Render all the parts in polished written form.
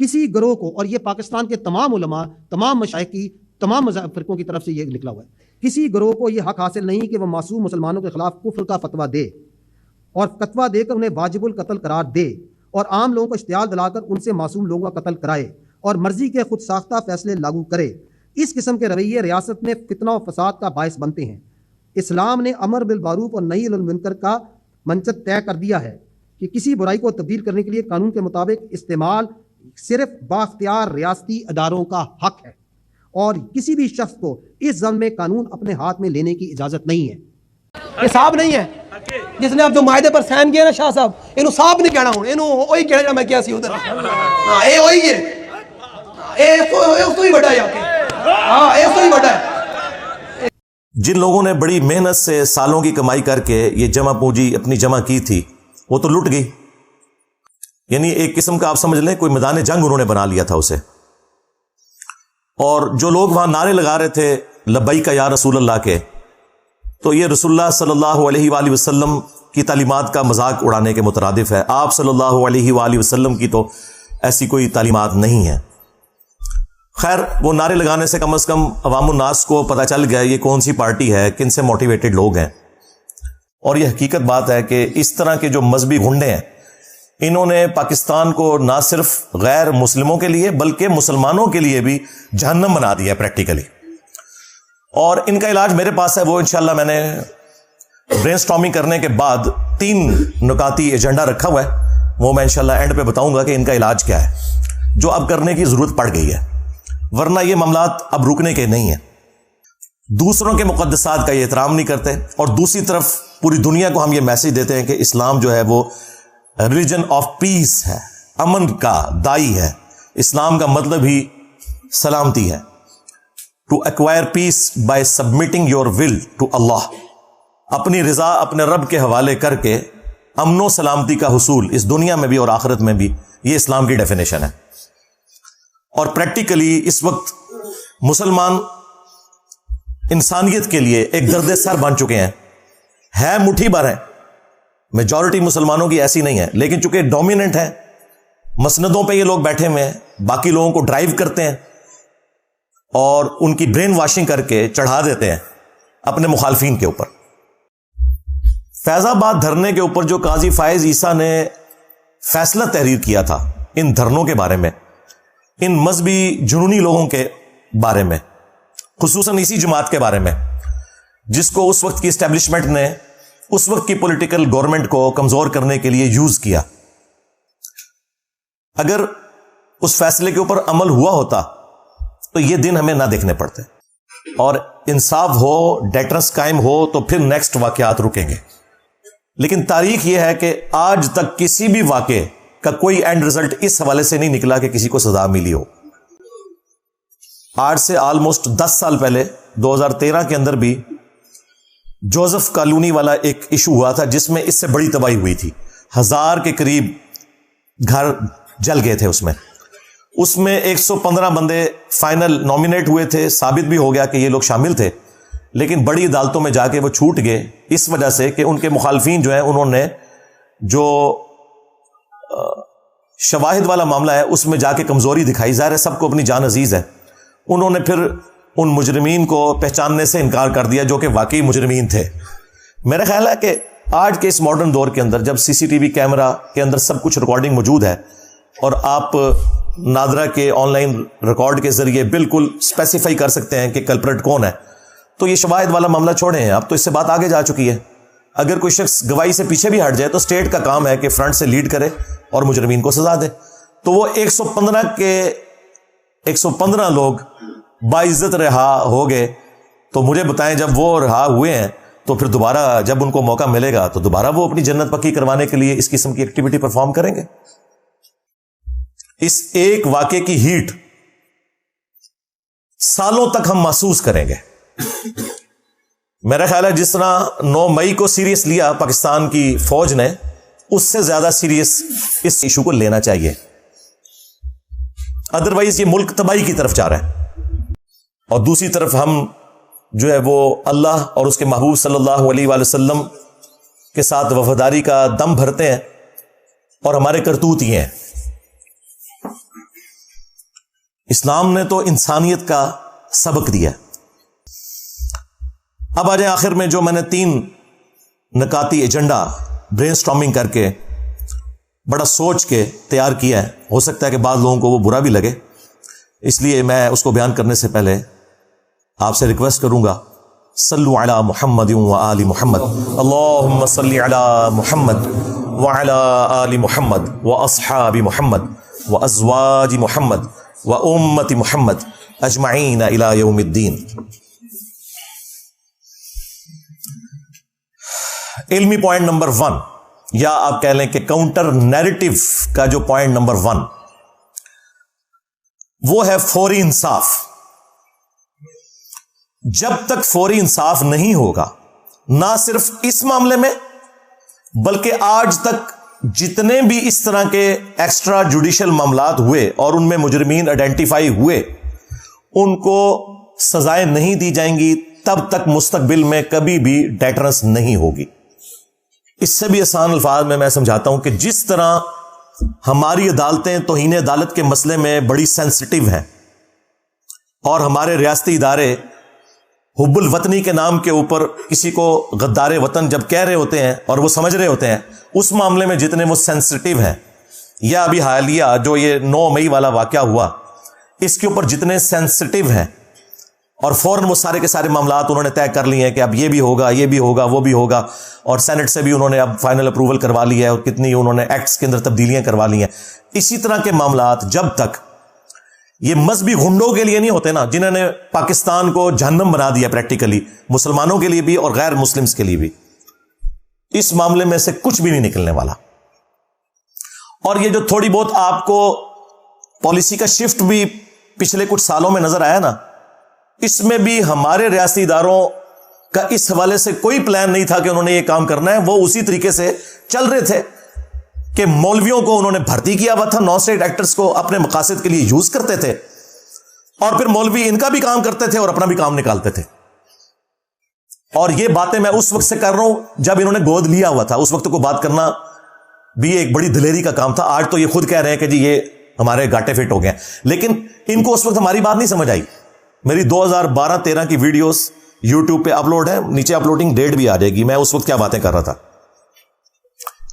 کسی گروہ کو، اور یہ پاکستان کے تمام علماء، تمام مشائخ کی، تمام مذہب فرقوں کی طرف سے یہ نکلا ہوا ہے، کسی گروہ کو یہ حق حاصل نہیں کہ وہ معصوم مسلمانوں کے خلاف کفر کا فتویٰ دے اور فتویٰ دے کر انہیں واجب القتل قرار دے اور عام لوگوں کو اشتعال دلا کر ان سے معصوم لوگوں کا قتل کرائے اور مرضی کے خود ساختہ فیصلے لاگو کرے۔ اس قسم کے رویے ریاست میں فتنہ و فساد کا باعث بنتے ہیں۔ اسلام نے امر بالمعروف اور نہی عن المنکر کا منشد طے کر دیا ہے کہ کسی برائی کو تبدیل کرنے کے لیے قانون کے مطابق استعمال صرف بااختیار ریاستی اداروں کا حق ہے اور کسی بھی شخص کو اس ضمن میں قانون اپنے ہاتھ میں لینے کی اجازت نہیں ہے۔ یہ صاحب نہیں ہے جس نے اب جو معاہدے پر سائن کیا نا شاہ صاحب، انہوں صاحب نہیں کہنا ہوں، انہوں وہی کہنا میں کیا سی ادھر، ہاں اے وہی ہے، اے اس تو ہی بڑا ہے، ہاں اے اس تو ہی بڑا ہے۔ جن لوگوں نے بڑی محنت سے سالوں کی کمائی کر کے یہ جمع پونجی اپنی جمع کی تھی وہ تو لٹ گئی، یعنی ایک قسم کا آپ سمجھ لیں کوئی میدان جنگ انہوں نے بنا لیا تھا اسے۔ اور جو لوگ وہاں نعرے لگا رہے تھے لبیک یا رسول اللہ کے، تو یہ رسول اللہ صلی اللہ علیہ وآلہ وسلم کی تعلیمات کا مذاق اڑانے کے مترادف ہے۔ آپ صلی اللہ علیہ وآلہ وسلم کی تو ایسی کوئی تعلیمات نہیں ہے۔ خیر، وہ نعرے لگانے سے کم از کم عوام الناس کو پتہ چل گیا یہ کون سی پارٹی ہے، کن سے موٹیویٹڈ لوگ ہیں۔ اور یہ حقیقت بات ہے کہ اس طرح کے جو مذہبی گنڈے ہیں انہوں نے پاکستان کو نہ صرف غیر مسلموں کے لیے بلکہ مسلمانوں کے لیے بھی جہنم بنا دیا ہے پریکٹیکلی۔ اور ان کا علاج میرے پاس ہے، وہ انشاءاللہ میں نے برین سٹارمنگ کرنے کے بعد 3 نکاتی ایجنڈا رکھا ہوا ہے، وہ میں انشاءاللہ اینڈ پہ بتاؤں گا کہ ان کا علاج کیا ہے، جو اب کرنے کی ضرورت پڑ گئی ہے، ورنہ یہ معاملات اب رکنے کے نہیں ہیں۔ دوسروں کے مقدسات کا یہ احترام نہیں کرتے، اور دوسری طرف پوری دنیا کو ہم یہ میسج دیتے ہیں کہ اسلام جو ہے وہ ریلیجن آف پیس ہے، امن کا دائی ہے۔ اسلام کا مطلب ہی سلامتی ہے، to acquire peace by submitting your will to Allah, اپنی رضا اپنے رب کے حوالے کر کے امن و سلامتی کا حصول اس دنیا میں بھی اور آخرت میں بھی، یہ اسلام کی ڈیفینیشن ہے۔ اور پریکٹیکلی اس وقت مسلمان انسانیت کے لیے ایک درد سر بن چکے ہیں، ہے مٹھی بھر ہے، میجورٹی مسلمانوں کی ایسی نہیں ہے، لیکن چونکہ ڈومیننٹ ہے، مسندوں پہ یہ لوگ بیٹھے ہوئے ہیں، باقی لوگوں کو ڈرائیو کرتے ہیں اور ان کی برین واشنگ کر کے چڑھا دیتے ہیں اپنے مخالفین کے اوپر۔ فیض آباد دھرنے کے اوپر جو قاضی فائز عیسیٰ نے فیصلہ تحریر کیا تھا ان دھرنوں کے بارے میں، ان مذہبی جنونی لوگوں کے بارے میں، خصوصاً اسی جماعت کے بارے میں جس کو اس وقت کی اسٹیبلشمنٹ نے اس وقت کی پولیٹیکل گورنمنٹ کو کمزور کرنے کے لیے یوز کیا، اگر اس فیصلے کے اوپر عمل ہوا ہوتا تو یہ دن ہمیں نہ دیکھنے پڑتے، اور انصاف ہو، ڈیٹرنس قائم ہو تو پھر نیکسٹ واقعات رکیں گے۔ لیکن تاریخ یہ ہے کہ آج تک کسی بھی واقعے کا کوئی اینڈ رزلٹ اس حوالے سے نہیں نکلا کہ کسی کو سزا ملی ہو۔ آج سے آلموسٹ 10 سال پہلے 2013 کے اندر بھی جوزف کالونی والا ایک ایشو ہوا تھا جس میں اس سے بڑی تباہی ہوئی تھی، 1000 کے قریب گھر جل گئے تھے۔ اس میں 115 بندے فائنل نامینیٹ ہوئے تھے، ثابت بھی ہو گیا کہ یہ لوگ شامل تھے، لیکن بڑی عدالتوں میں جا کے وہ چھوٹ گئے اس وجہ سے کہ ان کے مخالفین جو ہیں انہوں نے جو شواہد والا معاملہ ہے اس میں جا کے کمزوری دکھائی۔ ظاہر ہے سب کو اپنی جان عزیز ہے، انہوں نے پھر ان مجرمین کو پہچاننے سے انکار کر دیا جو کہ واقعی مجرمین تھے۔ میرا خیال ہے کہ آج کے اس ماڈرن دور کے اندر جب سی سی ٹی وی کیمرہ کے اندر سب کچھ ریکارڈنگ موجود ہے اور آپ نادرا کے آن لائن ریکارڈ کے ذریعے بالکل اسپیسیفائی کر سکتے ہیں کہ کلپریٹ کون ہے، تو یہ شواہد والا معاملہ چھوڑے ہیں، اب تو اس سے بات آگے جا چکی ہے۔ اگر کوئی شخص گواہی سے پیچھے بھی ہٹ جائے تو اسٹیٹ کا کام ہے کہ فرنٹ سے لیڈ کرے اور مجرمین کو سزا دے۔ تو وہ 115 لوگ باعزت رہا ہو گئے، تو مجھے بتائیں جب وہ رہا ہوئے ہیں تو پھر دوبارہ جب ان کو موقع ملے گا تو دوبارہ وہ اپنی جنت پکی کروانے کے لیے اس قسم کی ایکٹیویٹی پرفارم کریں گے۔ اس ایک واقعے کی ہیٹ سالوں تک ہم محسوس کریں گے۔ میرا خیال ہے جس طرح 9 مئی کو سیریس لیا پاکستان کی فوج نے، اس سے زیادہ سیریس اس ایشو کو لینا چاہیے، ادروائز یہ ملک تباہی کی طرف جا رہا ہے۔ اور دوسری طرف ہم جو ہے وہ اللہ اور اس کے محبوب صلی اللہ علیہ وآلہ وسلم کے ساتھ وفاداری کا دم بھرتے ہیں، اور ہمارے کرتوت یہ ہیں۔ اسلام نے تو انسانیت کا سبق دیا. اب آ جائیں آخر میں جو میں نے 3 نکاتی ایجنڈا برین سٹارمنگ کر کے بڑا سوچ کے تیار کیا ہے. ہو سکتا ہے کہ بعض لوگوں کو وہ برا بھی لگے، اس لیے میں اس کو بیان کرنے سے پہلے آپ سے ریکویسٹ کروں گا، صلو علی محمد و آل محمد، اللہم صلی علی محمد وعلی آل محمد و اصحاب محمد و ازواج محمد و امت محمد اجمعین الی یوم الدین. علمی پوائنٹ نمبر 1، یا آپ کہہ لیں کہ کاؤنٹر نیریٹو کا جو پوائنٹ نمبر 1 وہ ہے فوری انصاف. جب تک فوری انصاف نہیں ہوگا، نہ صرف اس معاملے میں بلکہ آج تک جتنے بھی اس طرح کے ایکسٹرا جوڈیشل معاملات ہوئے اور ان میں مجرمین آئیڈینٹیفائی ہوئے، ان کو سزائیں نہیں دی جائیں گی، تب تک مستقبل میں کبھی بھی ڈیٹرنس نہیں ہوگی. اس سے بھی آسان الفاظ میں سمجھاتا ہوں کہ جس طرح ہماری عدالتیں توہین عدالت کے مسئلے میں بڑی سینسٹیو ہیں، اور ہمارے ریاستی ادارے حب الوطنی کے نام کے اوپر کسی کو غدار وطن جب کہہ رہے ہوتے ہیں اور وہ سمجھ رہے ہوتے ہیں، اس معاملے میں جتنے وہ سینسٹیو ہیں، یا ابھی حالیہ جو یہ 9 مئی والا واقعہ ہوا، اس کے اوپر جتنے سینسٹیو ہیں، اور فوراً وہ سارے کے سارے معاملات انہوں نے طے کر لیے ہیں کہ اب یہ بھی ہوگا، یہ بھی ہوگا، وہ بھی ہوگا، اور سینٹ سے بھی انہوں نے اب فائنل اپروول کروا لی ہے، اور کتنی انہوں نے ایکٹس کے اندر تبدیلیاں کروا لی ہیں. اسی طرح کے معاملات جب تک یہ مذہبی غنڈوں کے لیے نہیں ہوتے نا، جنہوں نے پاکستان کو جہنم بنا دیا پریکٹیکلی، مسلمانوں کے لیے بھی اور غیر مسلمز کے لیے بھی، اس معاملے میں سے کچھ بھی نہیں نکلنے والا. اور یہ جو تھوڑی بہت آپ کو پالیسی کا شفٹ بھی پچھلے کچھ سالوں میں نظر آیا نا، اس میں بھی ہمارے ریاستی اداروں کا اس حوالے سے کوئی پلان نہیں تھا کہ انہوں نے یہ کام کرنا ہے. وہ اسی طریقے سے چل رہے تھے کہ مولویوں کو انہوں نے بھرتی کیا ہوا تھا، نان اسٹیٹ ایکٹرز کو اپنے مقاصد کے لیے یوز کرتے تھے، اور پھر مولوی ان کا بھی کام کرتے تھے اور اپنا بھی کام نکالتے تھے. اور یہ باتیں میں اس وقت سے کر رہا ہوں جب انہوں نے گود لیا ہوا تھا. اس وقت کو بات کرنا بھی ایک بڑی دلیری کا کام تھا. آج تو یہ خود کہہ رہے ہیں کہ جی یہ ہمارے گاٹے فٹ ہو گئے، لیکن ان کو اس وقت ہماری بات نہیں سمجھ آئی. میری 2012-13 کی ویڈیوز یوٹیوب پہ اپلوڈ ہے، نیچے اپلوڈنگ ڈیٹ بھی آ جائے گی، میں اس وقت کیا باتیں کر رہا تھا.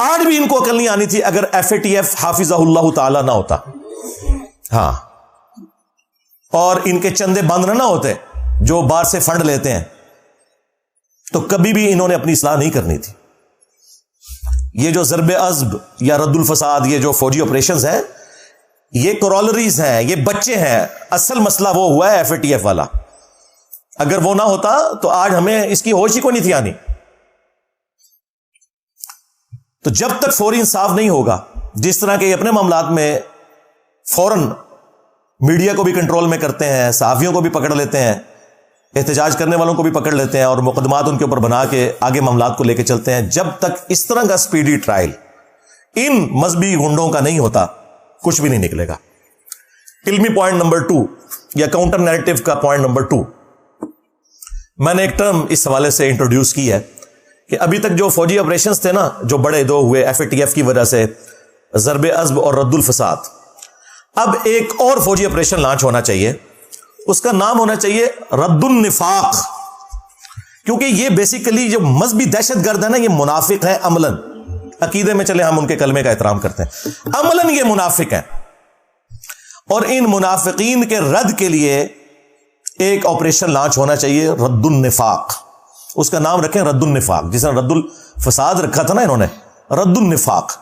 آج بھی ان کو عقل نہیں آنی تھی اگر FATF حافظہ اللہ تعالی نہ ہوتا، ہاں، اور ان کے چندے بند نہ ہوتے جو باہر سے فنڈ لیتے ہیں، تو کبھی بھی انہوں نے اپنی اصلاح نہیں کرنی تھی. یہ جو ضرب عزب یا رد الفساد، یہ جو فوجی آپریشنز ہیں، یہ کرولریز ہیں، یہ بچے ہیں. اصل مسئلہ وہ ہوا ہے FATF والا. اگر وہ نہ ہوتا تو آج ہمیں اس کی ہوش ہی کو نہیں تھی آنی. تو جب تک فوری انصاف نہیں ہوگا، جس طرح کے اپنے معاملات میں فوراً میڈیا کو بھی کنٹرول میں کرتے ہیں، صحافیوں کو بھی پکڑ لیتے ہیں، احتجاج کرنے والوں کو بھی پکڑ لیتے ہیں، اور مقدمات ان کے اوپر بنا کے آگے معاملات کو لے کے چلتے ہیں، جب تک اس طرح کا سپیڈی ٹرائل ان مذہبی گنڈوں کا نہیں ہوتا، کچھ بھی نہیں نکلے گا. علمی پوائنٹ نمبر 2 یا کاؤنٹر نیریٹو کا پوائنٹ نمبر 2، میں نے ایک ٹرم اس حوالے سے انٹروڈیوس کی ہے کہ ابھی تک جو فوجی آپریشنز تھے نا، جو بڑے 2 ہوئے FATF کی وجہ سے، ضرب عزب اور رد الفساد، اب ایک اور فوجی آپریشن لانچ ہونا چاہیے. اس کا نام ہونا چاہیے رد النفاق، کیونکہ یہ بیسیکلی جو مذہبی دہشت گرد ہے نا، یہ منافق ہے عملاً. عقیدے میں چلے ہم ان کے کلمے کا احترام کرتے ہیں، عملاً یہ منافق ہیں. اور ان منافقین کے رد کے لیے ایک آپریشن لانچ ہونا چاہیے، رد النفاق. اس کا نام رکھیں رد النفاق، جس طرح رد الفساد رکھا تھا نا انہوں نے، رد النفاق.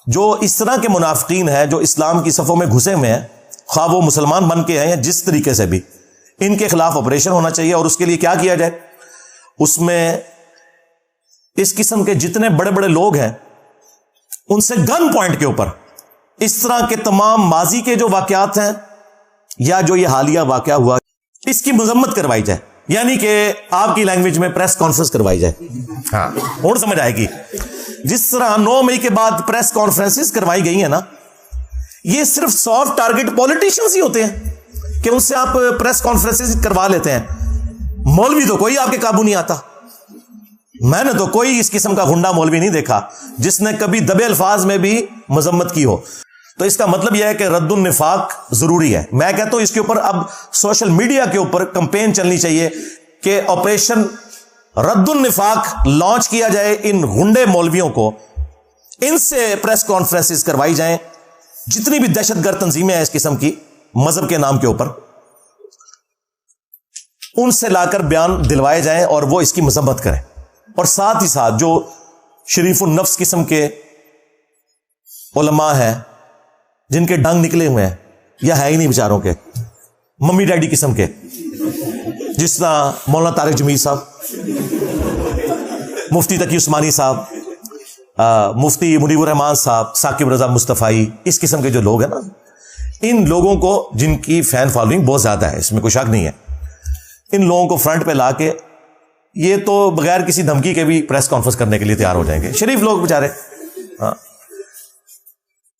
جو اس طرح کے منافقین ہیں جو اسلام کی صفوں میں گھسے ہوئے ہیں، خواہ وہ مسلمان بن کے ہیں یا جس طریقے سے بھی، ان کے خلاف آپریشن ہونا چاہیے. اور اس کے لیے کیا کیا جائے؟ اس میں اس قسم کے جتنے بڑے بڑے لوگ ہیں ان سے گن پوائنٹ کے اوپر اس طرح کے تمام ماضی کے جو واقعات ہیں یا جو یہ حالیہ واقعہ ہوا، اس کی مذمت کروائی جائے. یعنی کہ آپ کی لینگویج میں پریس کانفرنس کروائی جائے. ہاں، اور سمجھ آئے گی. جس طرح 9 مئی کے بعد پریس کانفرنسز کروائی گئی ہیں نا، یہ صرف سافٹ ٹارگٹ پولیٹیشنز ہی ہوتے ہیں کہ ان سے آپ پریس کانفرنسز کروا لیتے ہیں. مولوی تو کوئی آپ کے قابو نہیں آتا. میں نے تو کوئی اس قسم کا غنڈا مولوی نہیں دیکھا جس نے کبھی دبے الفاظ میں بھی مذمت کی ہو. تو اس کا مطلب یہ ہے کہ رد النفاق ضروری ہے. میں کہتا ہوں اس کے اوپر اب سوشل میڈیا کے اوپر کمپین چلنی چاہیے کہ آپریشن رد النفاق لانچ کیا جائے. ان غنڈے مولویوں کو ان سے پریس کانفرنسز کروائی جائیں, جتنی بھی دہشت گرد تنظیمیں ہیں اس قسم کی مذہب کے نام کے اوپر, ان سے لا کر بیان دلوائے جائیں اور وہ اس کی مذمت کریں. اور ساتھ ہی ساتھ جو شریف النفس قسم کے علماء ہیں جن کے ڈنگ نکلے ہوئے ہیں یا ہے ہی نہیں بیچاروں کے, ممی ڈیڈی قسم کے, جس طرح مولانا طارق جمیل صاحب, مفتی تقی عثمانی صاحب, مفتی منیب الرحمان صاحب, ثاقب رضا مصطفی, اس قسم کے جو لوگ ہیں نا, ان لوگوں کو جن کی فین فالوئنگ بہت زیادہ ہے, اس میں کوئی شک نہیں ہے, ان لوگوں کو فرنٹ پہ لا کے یہ تو بغیر کسی دھمکی کے بھی پریس کانفرنس کرنے کے لیے تیار ہو جائیں گے. شریف لوگ بیچارے, ہاں,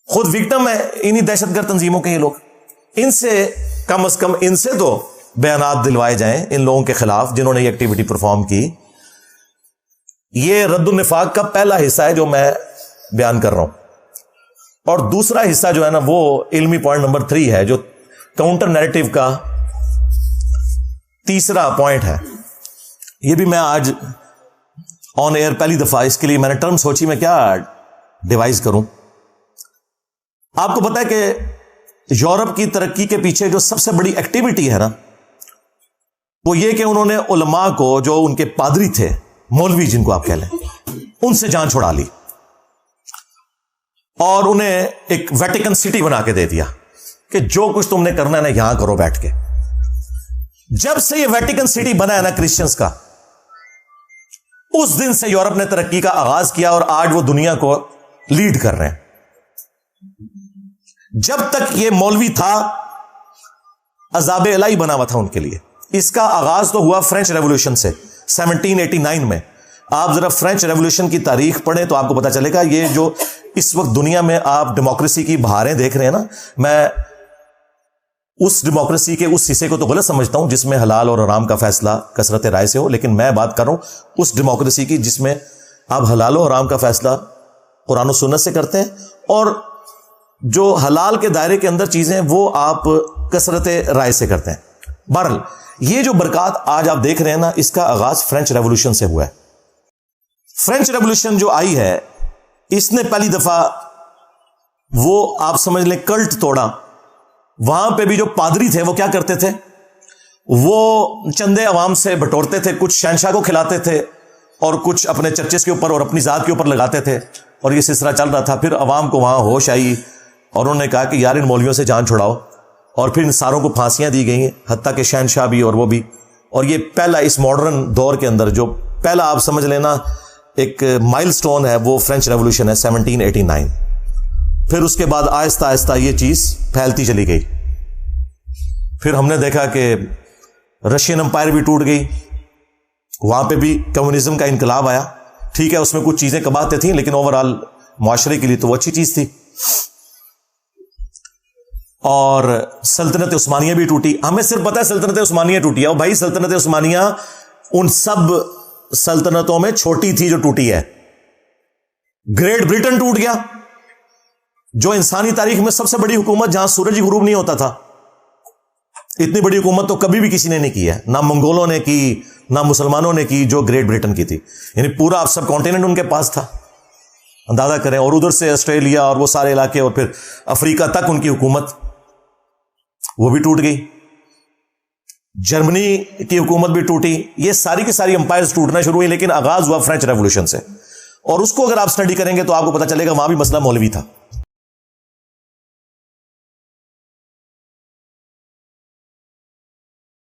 خود وکٹم ہے انہی دہشت گرد تنظیموں کے یہ لوگ. ان سے کم از کم ان سے تو بیانات دلوائے جائیں ان لوگوں کے خلاف جنہوں نے یہ ایکٹیویٹی پرفارم کی. یہ رد النفاق کا پہلا حصہ ہے جو میں بیان کر رہا ہوں. اور دوسرا حصہ جو ہے نا وہ علمی پوائنٹ نمبر 3 ہے, جو کاؤنٹر نیریٹو کا تیسرا پوائنٹ ہے. یہ بھی میں آج آن ایئر پہلی دفعہ, اس کے لیے میں نے ٹرم سوچی میں کیا ڈیوائز کروں. آپ کو پتا ہے کہ یورپ کی ترقی کے پیچھے جو سب سے بڑی ایکٹیویٹی ہے نا, وہ یہ کہ انہوں نے علماء کو, جو ان کے پادری تھے, مولوی جن کو آپ کہہ لیں, ان سے جان چھڑا لی اور انہیں ایک ویٹیکن سٹی بنا کے دے دیا کہ جو کچھ تم نے کرنا ہے نا یہاں کرو بیٹھ کے. جب سے یہ ویٹیکن سٹی بنا ہے نا کرسچنز کا, اس دن سے یورپ نے ترقی کا آغاز کیا اور آج وہ دنیا کو لیڈ کر رہے ہیں. جب تک یہ مولوی تھا عذاب الہی بنا ہوا تھا ان کے لیے. اس کا آغاز تو ہوا فرینچ ریولوشن سے 1789 میں. آپ ذرا فرینچ ریولوشن کی تاریخ پڑھیں تو آپ کو پتا چلے گا یہ جو اس وقت دنیا میں آپ ڈیموکریسی کی بہاریں دیکھ رہے ہیں نا, میں اس ڈیموکریسی کے اس حصے کو تو غلط سمجھتا ہوں جس میں حلال اور حرام کا فیصلہ کثرت رائے سے ہو, لیکن میں بات کر رہا ہوں اس ڈیموکریسی کی جس میں آپ حلال و حرام کا فیصلہ قرآن و سنت سے کرتے ہیں, اور جو حلال کے دائرے کے اندر چیزیں وہ آپ کثرت رائے سے کرتے ہیں. بہرحال یہ جو برکات آج آپ دیکھ رہے ہیں نا, اس کا آغاز فرینچ ریولوشن سے ہوا ہے. فرینچ ریولوشن جو آئی ہے اس نے پہلی دفعہ وہ آپ سمجھ لیں کلٹ توڑا. وہاں پہ بھی جو پادری تھے وہ کیا کرتے تھے, وہ چندے عوام سے بٹورتے تھے, کچھ شہنشاہ کو کھلاتے تھے اور کچھ اپنے چرچز کے اوپر اور اپنی ذات کے اوپر لگاتے تھے, اور یہ سلسلہ چل رہا تھا. پھر عوام کو وہاں ہوش آئی اور انہوں نے کہا کہ یار ان مولویوں سے جان چھڑاؤ, اور پھر ان ساروں کو پھانسیاں دی گئیں, حتیٰ کہ شہنشاہ بھی اور وہ بھی. اور یہ پہلا اس ماڈرن دور کے اندر جو پہلا آپ سمجھ لینا ایک مائل سٹون ہے وہ فرینچ ریولوشن ہے 1789. پھر اس کے بعد آہستہ آہستہ یہ چیز پھیلتی چلی گئی. پھر ہم نے دیکھا کہ رشین امپائر بھی ٹوٹ گئی, وہاں پہ بھی کمیونزم کا انقلاب آیا. ٹھیک ہے اس میں کچھ چیزیں کباتے تھیں لیکن اوورآل معاشرے کے لیے تو وہ اچھی چیز تھی. اور سلطنت عثمانیہ بھی ٹوٹی. ہمیں صرف پتا ہے سلطنت عثمانیہ ٹوٹی ہے, اور بھائی سلطنت عثمانیہ ان سب سلطنتوں میں چھوٹی تھی جو ٹوٹی ہے. گریٹ برٹن ٹوٹ گیا, جو انسانی تاریخ میں سب سے بڑی حکومت جہاں سورج غروب نہیں ہوتا تھا. اتنی بڑی حکومت تو کبھی بھی کسی نے نہیں کی ہے, نہ منگولوں نے کی نہ مسلمانوں نے کی جو گریٹ برٹن کی تھی. یعنی پورا سب کانٹیننٹ ان کے پاس تھا, اندازہ کریں. اور ادھر سے آسٹریلیا اور وہ سارے علاقے اور پھر افریقہ تک ان کی حکومت وہ بھی ٹوٹ گئی. جرمنی کی حکومت بھی ٹوٹی. یہ ساری کی ساری امپائرز ٹوٹنا شروع ہوئی, لیکن آغاز ہوا فرینچ ریولوشن سے. اور اس کو اگر آپ سٹڈی کریں گے تو آپ کو پتا چلے گا وہاں بھی مسئلہ مولوی تھا.